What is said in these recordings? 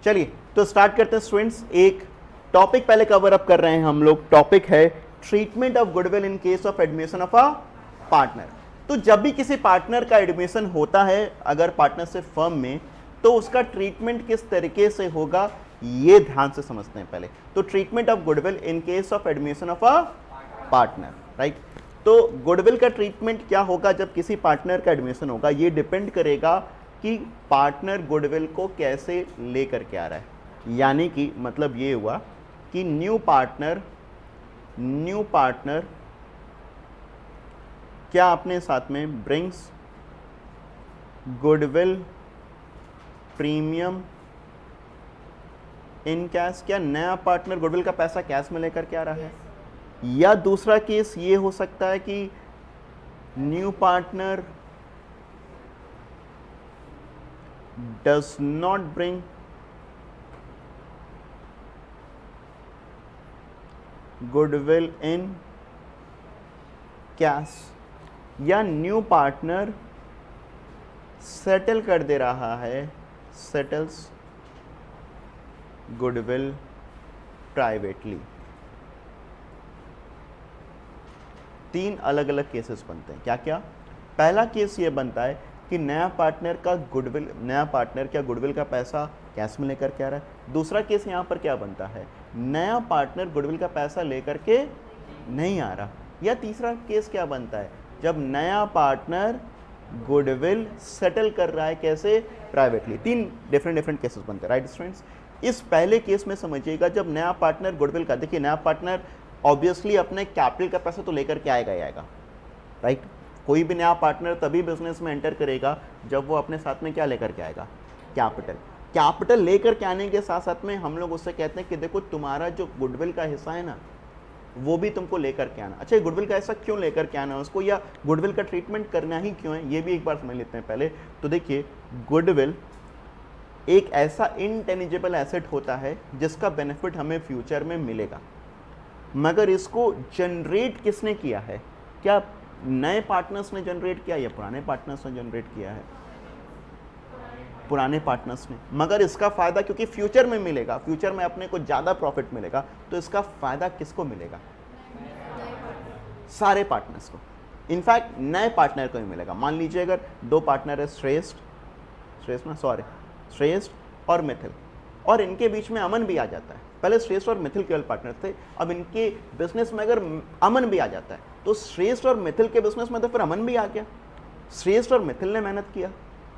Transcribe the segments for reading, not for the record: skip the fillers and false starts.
चलिए तो स्टार्ट करते हैं स्टूडेंट्स। एक टॉपिक पहले कवर अप कर रहे हैं हम लोग, टॉपिक है treatment of goodwill in case of admission of a partner. तो जब भी किसी पार्टनर का एडमिशन होता है अगर पार्टनरशिप फर्म में, तो उसका ट्रीटमेंट किस तरीके से होगा ये ध्यान से समझते हैं पहले। तो treatment of goodwill in case of admission of a partner, right. तो गुडविल का ट्रीटमेंट क्या होगा जब किसी पार्टनर का एडमिशन होगा, ये डिपेंड करेगा कि पार्टनर गुडविल को कैसे लेकर के आ रहा है। यानी कि मतलब ये हुआ कि न्यू पार्टनर क्या अपने साथ में brings goodwill premium in cash. क्या नया पार्टनर गुडविल का पैसा कैश में लेकर के आ रहा है? या दूसरा केस ये हो सकता है कि new partner does not bring goodwill in cash, या न्यू पार्टनर सेटल कर दे रहा है, सेटल्स गुडविल प्राइवेटली। तीन अलग अलग केसेस बनते हैं। क्या क्या? पहला केस ये बनता है कि नया पार्टनर क्या गुडविल का पैसा कैश में लेकर के आ रहा है। दूसरा केस यहाँ पर क्या बनता है, नया पार्टनर गुडविल का पैसा लेकर के नहीं आ रहा। या तीसरा केस क्या बनता है, जब नया पार्टनर गुडविल सेटल कर रहा है, कैसे? प्राइवेटली। तीन डिफरेंट केसेस बनते हैं, राइट स्टूडेंट्स। इस पहले केस में समझिएगा, जब नया पार्टनर गुडविल का, देखिए नया पार्टनर ऑब्वियसली अपने कैपिटल का पैसा तो लेकर के आएगा, राइट। कोई भी नया पार्टनर तभी बिजनेस में एंटर करेगा जब वो अपने साथ में क्या लेकर के आएगा, कैपिटल लेकर के आने के साथ साथ में हम लोग उससे कहते हैं कि देखो तुम्हारा जो गुडविल का हिस्सा है ना वो भी तुमको लेकर के आना। अच्छा, गुडविल का हिस्सा क्यों लेकर के आना उसको, या गुडविल का ट्रीटमेंट करना ही क्यों है, ये भी एक बार समझ लेते हैं पहले। तो देखिए, गुडविल एक ऐसा इनटेंजिबल एसेट होता है जिसका बेनिफिट हमें फ्यूचर में मिलेगा, मगर इसको जनरेट किसने किया है? क्या नए पार्टनर्स ने जनरेट किया या पुराने पार्टनर्स ने जनरेट किया है? पुराने पार्टनर्स ने। मगर इसका फायदा क्योंकि फ्यूचर में मिलेगा, फ्यूचर में अपने को ज्यादा प्रॉफिट मिलेगा, तो इसका फायदा किसको मिलेगा? सारे पार्टनर्स को। इनफैक्ट नए पार्टनर को ही मिलेगा। मान लीजिए अगर दो पार्टनर है, श्रेष्ठ और मिथिल, और इनके बीच में अमन भी आ जाता है। पहले श्रेष्ठ और मिथिल केवल पार्टनर थे, अब इनके बिजनेस में अगर अमन भी आ जाता है तो श्रेष्ठ और मिथिल के बिजनेस में तो फिर अमन भी आ गया। श्रेष्ठ और मिथिल ने मेहनत किया,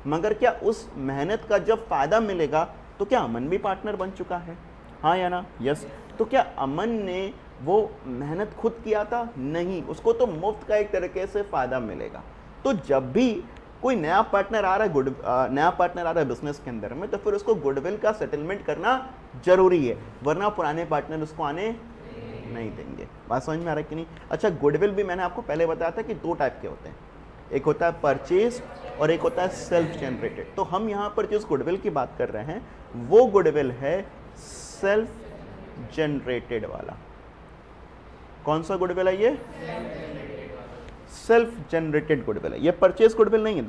मगर क्या उस मेहनत का जब फायदा मिलेगा तो क्या अमन भी पार्टनर बन चुका है? हाँ या ना? यस। तो क्या अमन ने वो मेहनत खुद किया था? नहीं, उसको तो मुफ्त का एक तरीके से फायदा मिलेगा। तो जब भी कोई नया पार्टनर आ रहा है बिजनेस के अंदर में, तो फिर उसको गुडविल का सेटलमेंट करना जरूरी है, वरना पुराने पार्टनर उसको आने नहीं देंगे। बात समझ में आ रहा है कि नहीं? अच्छा, गुडविल भी मैंने आपको पहले बताया था कि दो टाइप के होते हैं, एक होता है परचेज और एक होता है सेल्फ जनरेटेड। तो हम यहाँ पर जिस गुडविल की बात कर रहे हैं वो गुडविल है सेल्फ जनरेटेड वाला। कौन सा गुडविल है ये? सेल्फ जनरेटेड गुडविल है, ये परचेज गुडविल नहीं है।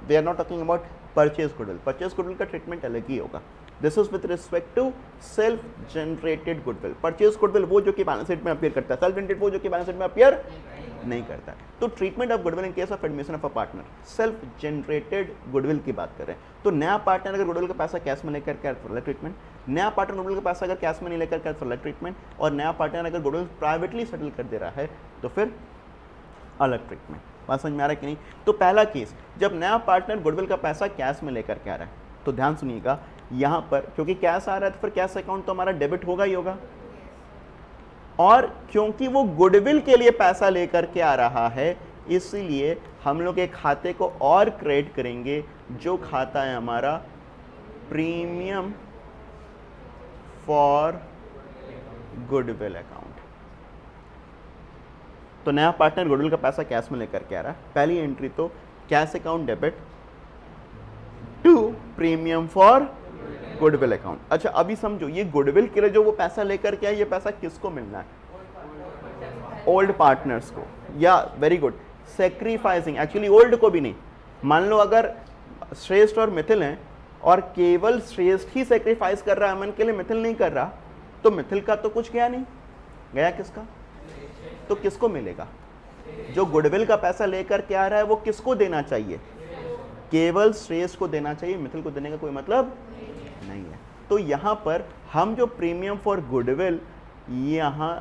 We are not talking about purchase goodwill. Purchase goodwill का ट्रीटमेंट अलग ही होगा। This is with respect to self generated goodwill. Purchase goodwill वो जो कि बैलेंस शीट में अपीयर करता है, सेल्फ जनरेटेड वो जो कि बैलेंस शीट में अपीयर नहीं करता है। तो treatment of goodwill in case of admission of a partner, self generated goodwill की बात कर रहे हैं। तो नया पार्टनर अगर गुडविल का पैसा कैश में लेकर के फॉर ट्रीटमेंट, नया पार्टनर गुडविल का पैसा अगर कैश में नहीं लेकर के फॉर ट्रीटमेंट, और नया पार्टनर अगर गुडविल प्राइवेटली सेटल कर दे रहा है तो फिर अलग ट्रीटमेंट। बात समझ में आ रहा है कि नहीं? तो पहला केस, जब नया पार्टनर गुडविल का पैसा कैश में लेकर के आ रहा है, तो ध्यान सुनिएगा यहाँ पर, क्योंकि कैश आ रहा है तो फिर कैश अकाउंट तो हमारा डेबिट होगा ही होगा, और क्योंकि वो गुडविल के लिए पैसा लेकर के आ रहा है इसलिए हम लोग एक खाते को और क्रिएट करेंगे जो खाता है हमारा प्रीमियम फॉर गुडविल अकाउंट। तो नया पार्टनर गुडविल का पैसा कैश में लेकर के आ रहा है, पहली एंट्री तो cash account debit to premium for goodwill account. अच्छा, अभी समझो, ये गुडविल के लिए जो वो पैसा लेकर के आया, ये पैसा किसको मिलना है? ओल्ड पार्टनर्स को। या very good, sacrificing, actually old को भी नहीं। मान लो अगर श्रेष्ठ और मिथिल हैं और केवल श्रेष्ठ ही सेक्रीफाइस कर रहा है अमन के लिए, मिथिल नहीं कर रहा, तो मिथिल का तो कुछ गया नहीं, गया किसका? तो किसको मिलेगा? जो गुडविल का पैसा लेकर के आ रहा है वो किसको देना चाहिए? केवल श्रेष्ठ को देना चाहिए, मिथिल को देने का कोई मतलब नहीं है। तो यहां पर हम जो प्रीमियम फॉर गुडविल यहां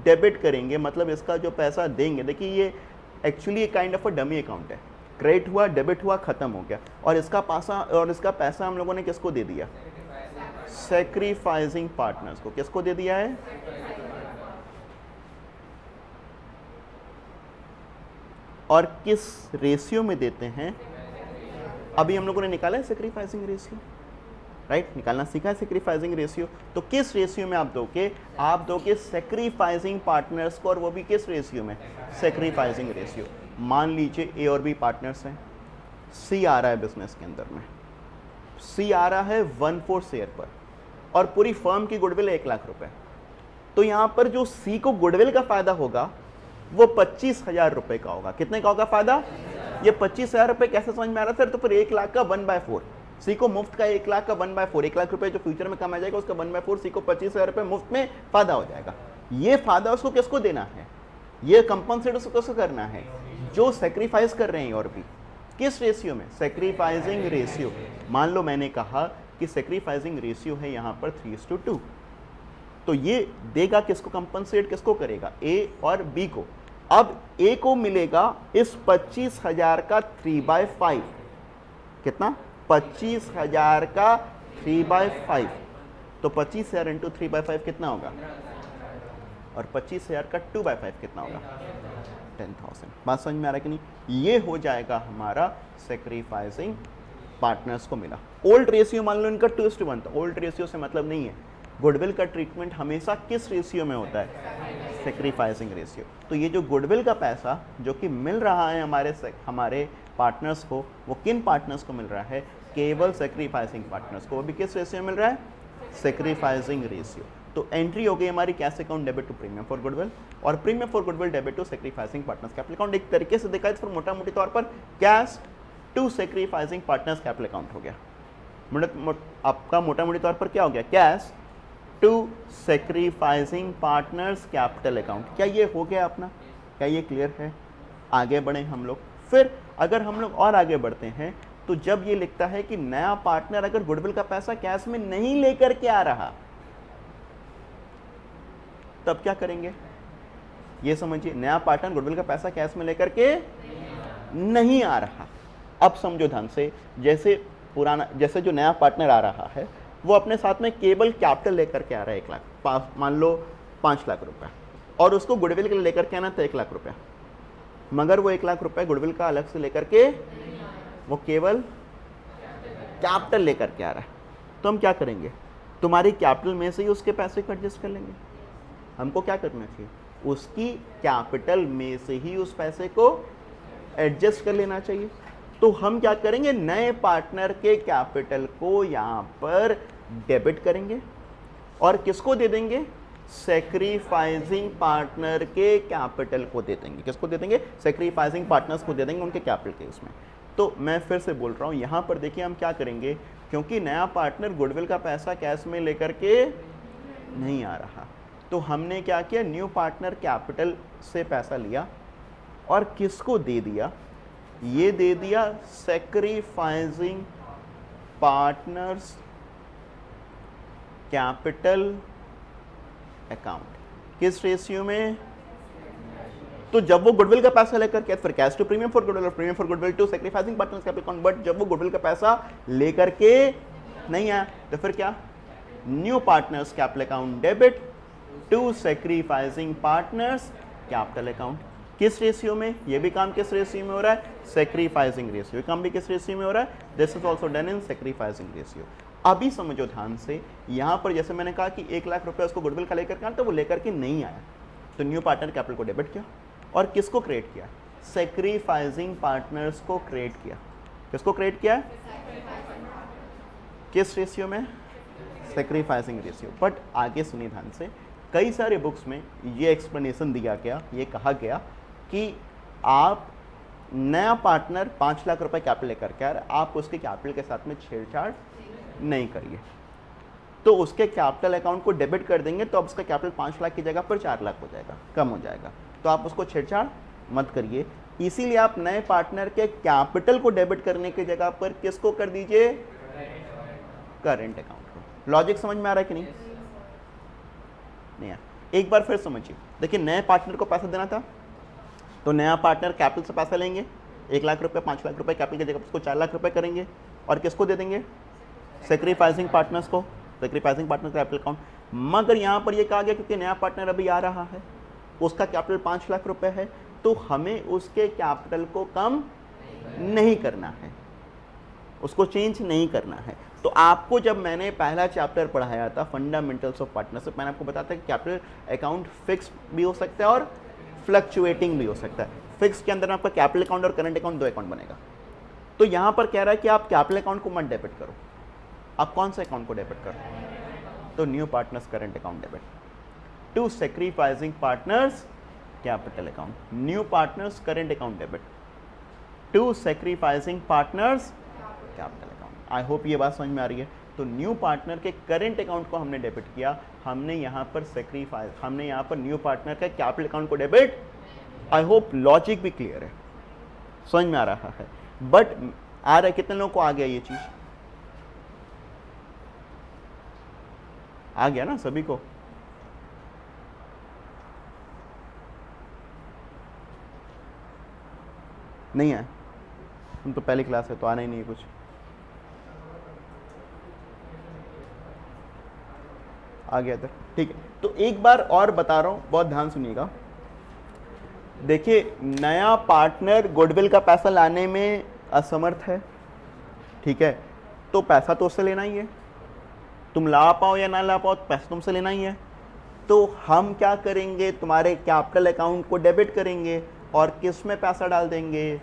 डेबिट करेंगे, मतलब इसका जो पैसा देंगे, देखिए ये actually kind of a dummy account है, क्रेडिट हुआ, डेबिट हुआ, खत्म हो गया, और इसका पैसा हम लोगों ने किसको दे दिया? सैक्रिफाइसिंग पार्टनर्स को। किसको दे दिया है? और किस रेशियो में देते हैं? अभी हम लोगों ने निकाला है सैक्रिफाइसिंग रेशियो, राइट? निकालना सीखा है सैक्रिफाइसिंग रेशियो। तो किस रेशियो में आप दोगे? आप दोगे सैक्रिफाइसिंग पार्टनर्स को, और वो भी किस रेशियो में? Sacrificing ratio. मान लीजिए ए और बी पार्टनर्स हैं, सी आ रहा है बिजनेस के अंदर में, सी आ रहा है 1/4 शेयर पर, और पूरी फर्म की गुडविल 1 लाख रुपए। तो यहां पर जो सी को गुडविल का फायदा होगा वो 25,000 रुपए का होगा। कितने का होगा फायदा? ये 25,000 रुपए कैसे समझ में आ रहा है सर? तो फिर 1 लाख का 1/4, सी को मुफ्त का 1 लाख का 1/4, 1 लाख रुपए जो फ्यूचर में कमा जाएगा उसका 1/4, सी को 25,000 रुपए मुफ्त में फायदा हो जाएगा। ये फायदा उसको किसको देना है? ये कंपनसेट उसको किसको करना है? जो सेक्रीफाइस कर रहे हैं। और भी किस रेशियो में? Sacrificing ratio. मान लो मैंने कहा कि सैक्रिफाइसिंग रेशियो है यहाँ पर 3:2, तो ये देगा किसको कंपनसेट, किसको करेगा? ए और बी को। अब ए को मिलेगा इस 25,000 का 3/5, कितना? 25,000 का 3/5, तो 25,000 इंटू 3/5 कितना होगा? और 25,000 का 2/5 कितना होगा? 10,000। बात समझ में आ रहा है कि नहीं? ये हो जाएगा हमारा सैक्रिफाइसिंग पार्टनर्स को मिला। ओल्ड रेशियो मान लो इनका 2:1 था, ओल्ड रेशियो से मतलब नहीं है। गुडविल का ट्रीटमेंट हमेशा किस रेशियो में होता है? Sacrificing ratio. तो ये जो गुडविल का पैसा जो कि मिल रहा है हमारे पार्टनर्स को, वो किन पार्टनर्स को मिल रहा है? केवल सैक्रिफाइसिंग पार्टनर्स को। वो भी किस रेशियो में मिल रहा है? Sacrificing ratio. तो एंट्री हो गई हमारी cash account debit to premium for goodwill, और premium for goodwill debit to sacrificing partners capital account. एक तरीके से देखा जाए तो मोटा मोटी तौर पर cash to sacrificing partners capital account हो गया। आपका मोटा मोटी तौर पर क्या हो गया? Cash to sacrificing partners capital account. क्या ये हो गया अपना? क्या ये क्लियर है? आगे बढ़े हम लोग। फिर अगर हम लोग और आगे बढ़ते हैं तो जब ये लिखता है कि नया पार्टनर अगर गुडविल का पैसा कैश में नहीं लेकर के आ रहा, तब क्या करेंगे? ये समझिए, नया पार्टनर गुडविल का पैसा कैश में लेकर के नहीं आ रहा। अब समझो ध्यान से, जैसे जो नया पार्टनर आ रहा है वो अपने साथ में केवल कैपिटल लेकर के आ रहा है 1 लाख, मान लो 5 लाख रुपए, और उसको गुडविल के लिए लेकर के आना था 1 लाख रुपए, मगर वो 1 लाख रुपए गुडविल का अलग से लेकर के, वो केवल कैपिटल लेकर के आ रहा है। तो हम क्या करेंगे? तुम्हारी कैपिटल में से ही उसके पैसे को एडजस्ट कर लेंगे। हमको क्या करना चाहिए? उसकी कैपिटल में से ही उस पैसे को एडजस्ट कर लेना चाहिए। तो हम क्या करेंगे? नए पार्टनर के कैपिटल को यहां पर डेबिट करेंगे, और किसको दे देंगे? सैक्रिफाइसिंग पार्टनर के कैपिटल को दे देंगे। किसको दे देंगे? सैक्रिफाइसिंग पार्टनर्स को दे देंगे उनके कैपिटल के उसमें। तो मैं फिर से बोल रहा हूं, यहां पर देखिए हम क्या करेंगे, क्योंकि नया पार्टनर गुडविल का पैसा कैश में लेकर के नहीं आ रहा, तो हमने क्या किया? न्यू पार्टनर कैपिटल से पैसा लिया और किसको दे दिया? ये दे दिया सैक्रिफाइसिंग पार्टनर्स कैपिटल अकाउंट। किस रेशियो में? तो जब वो गुडविल का पैसा लेकर के, फिर cash to premium for goodwill और premium for goodwill to sacrificing partners capital account. But जब वो गुडविल का पैसा लेकर के नहीं आया, तो फिर क्या? New partners capital account debit to sacrificing partners capital account. किस रेशियो में? ये भी काम किस रेशियो में हो रहा है? Sacrificing ratio. काम भी किस रेशियो में हो रहा है? This is also done in sacrificing ratio. अभी समझो ध्यान से, यहां पर जैसे मैंने कहा कि 1 लाख रुपए उसको गुडविल का लेकर के आया, तो वो लेकर के नहीं आया, तो न्यू पार्टनर कैपिटल को डेबिट किया, और किसको क्रिएट किया? सैक्रिफाइसिंग पार्टनर्स को क्रिएट किया। किसको क्रिएट किया? किस रेशियो में? Sacrificing ratio. बट आगे सुनिए ध्यान से, कई सारे बुक्स में ये एक्सप्लेनेशन दिया गया, ये कहा गया कि आप नया पार्टनर 5 लाख रुपए कैपिटल लेकर के आ रहा है, आप उसके कैपिटल के साथ में छेड़छाड़ नहीं करिए, तो उसके कैपिटल अकाउंट को डेबिट कर देंगे तो अब उसका कैपिटल 5 लाख की जगह पर 4 लाख हो जाएगा, कम हो जाएगा, तो आप उसको छेड़छाड़ मत करिए। इसीलिए आप नए पार्टनर के कैपिटल को डेबिट करने की जगह पर किसको कर दीजिए, करंट अकाउंट को। लॉजिक समझ में आ रहा है कि नहीं? नहीं, एक बार फिर समझिए। देखिए, नए पार्टनर को पैसा देना था तो नया पार्टनर कैपिटल से पैसा लेंगे, 1 लाख रुपए 5 लाख रुपए कैपिटल की जगह उसको 4 लाख रुपए करेंगे और किसको दे देंगे, सेक्रीफाइसिंग पार्टनर्स को, सेक्रीफाइसिंग पार्टनर कैपिटल अकाउंट। मगर यहाँ पर ये कहा गया क्योंकि नया पार्टनर अभी आ रहा है, उसका कैपिटल 5 लाख रुपए है, तो हमें उसके कैपिटल को कम नहीं करना है, उसको चेंज नहीं करना है। तो आपको जब मैंने पहला चैप्टर पढ़ाया था फंडामेंटल्स ऑफ पार्टनरशिप, मैंने आपको बताया था कि कैपिटल अकाउंट फिक्स भी हो सकता है और फ्लक्चुएटिंग भी हो सकता है। फिक्स के अंदर आपका कैपिटल अकाउंट और करंट अकाउंट 2 अकाउंट बनेगा। तो यहाँ पर कह रहा है कि आप कैपिटल अकाउंट को मत डेबिट करो, आप कौन से अकाउंट को डेबिट करो, तो new partners current account debit to sacrificing partners capital account, new partners current account debit to sacrificing partners capital account. I hope ये बात समझ में आ रही है। तो न्यू पार्टनर के करंट अकाउंट को हमने डेबिट किया, हमने यहाँ पर सेक्रीफाइस, हमने यहाँ पर न्यू पार्टनर का कैपिटल अकाउंट को डेबिट। आई होप लॉजिक भी क्लियर है, समझ में आ रहा है। बट आ रहा है, कितने लोगों को आ गया ये चीज? आ गया ना सभी को? नहीं है? तुम तो पहली क्लास है तो आना ही नहीं है कुछ। आ गया इधर, ठीक है। तो एक बार और बता रहा हूं, बहुत ध्यान सुनिएगा। देखिए, नया पार्टनर गुडविल का पैसा लाने में असमर्थ है, ठीक है, तो पैसा तो उससे लेना ही है, तुम ला पाओ या ना ला पाओ पैसा तुमसे लेना ही है। तो हम क्या करेंगे, तुम्हारे कैपिटल अकाउंट को डेबिट करेंगे और किस में पैसा डाल देंगे,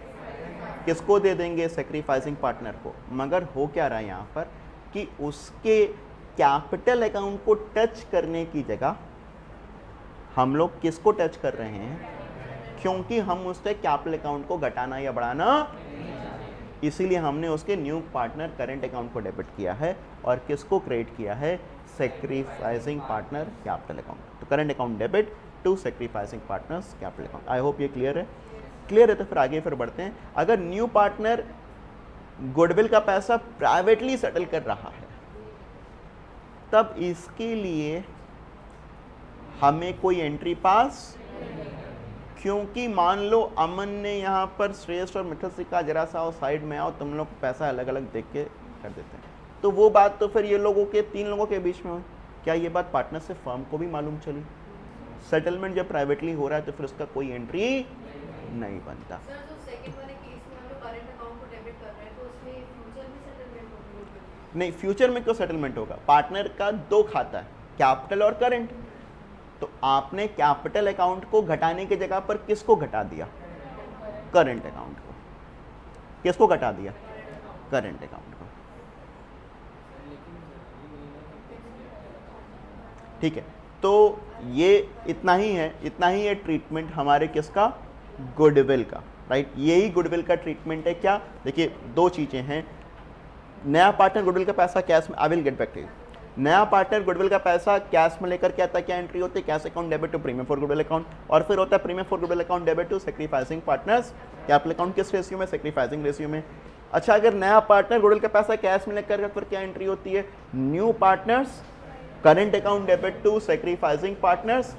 किसको दे देंगे, सेक्रीफाइसिंग पार्टनर को। मगर हो क्या रहा है यहाँ पर कि उसके कैपिटल अकाउंट को टच करने की जगह हम लोग किसको टच कर रहे हैं, क्योंकि हम उसके कैपिटल अकाउंट को घटाना या बढ़ाना, इसीलिए हमने उसके न्यू पार्टनर करंट अकाउंट को डेबिट किया है और किसको क्रेडिट किया है, सेक्रीफाइसिंग पार्टनर कैपिटल अकाउंट। तो current account debit to sacrificing partners capital account. I hope ये क्लियर है। क्लियर है तो फिर आगे फिर बढ़ते हैं। अगर न्यू पार्टनर गुडविल का पैसा प्राइवेटली सेटल कर रहा है, तब इसके लिए हमें कोई एंट्री पास, क्योंकि मान लो अमन ने यहाँ पर श्रेष्ठ और मिठल से कहा जरा सा आओ साइड में आओ, तुम लोग पैसा अलग अलग देख के कर देते हैं, तो वो बात तो फिर ये लोगों के 3 लोगों के बीच में हो। क्या ये बात पार्टनर से फर्म को भी मालूम चली? सेटलमेंट जब प्राइवेटली हो रहा है तो फिर उसका कोई एंट्री नहीं बनता। नहीं, फ्यूचर में क्यों सेटलमेंट होगा? पार्टनर का 2 खाता है, कैपिटल और करंट। तो आपने कैपिटल अकाउंट को घटाने की जगह पर किसको घटा दिया, करंट अकाउंट को। किसको घटा दिया, करंट अकाउंट को। ठीक है, तो ये इतना ही है, इतना ही है ट्रीटमेंट हमारे किसका, गुडविल का, राइट। यही गुडविल का ट्रीटमेंट है। क्या, देखिए 2 चीजें हैं। नया पार्टनर गुडविल का पैसा कैश में, I will get back to you. नया पार्टनर गुडविल का पैसा कैश में लेकर के आता है, क्या एंट्री होती है, cash account debit to premium for goodwill account, और फिर होता है premium for goodwill account debit to sacrificing partners capital account. किस रेशियो में, सेक्रीफाइसिंग रेशियो में। अच्छा, अगर नया पार्टनर गुडविल का पैसा कैश में लेकर फिर क्या एंट्री होती है, new partners current account debit to sacrificing partners,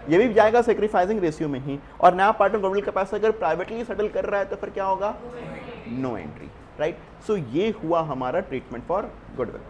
ये भी जाएगा सेक्रीफाइसिंग रेशियो में ही। और नया पार्टनर गुडविल का पैसा अगर प्राइवेटली सेटल कर रहा है तो फिर क्या होगा, नो एंट्री, राइट। सो ये हुआ हमारा ट्रीटमेंट फॉर गुडविल।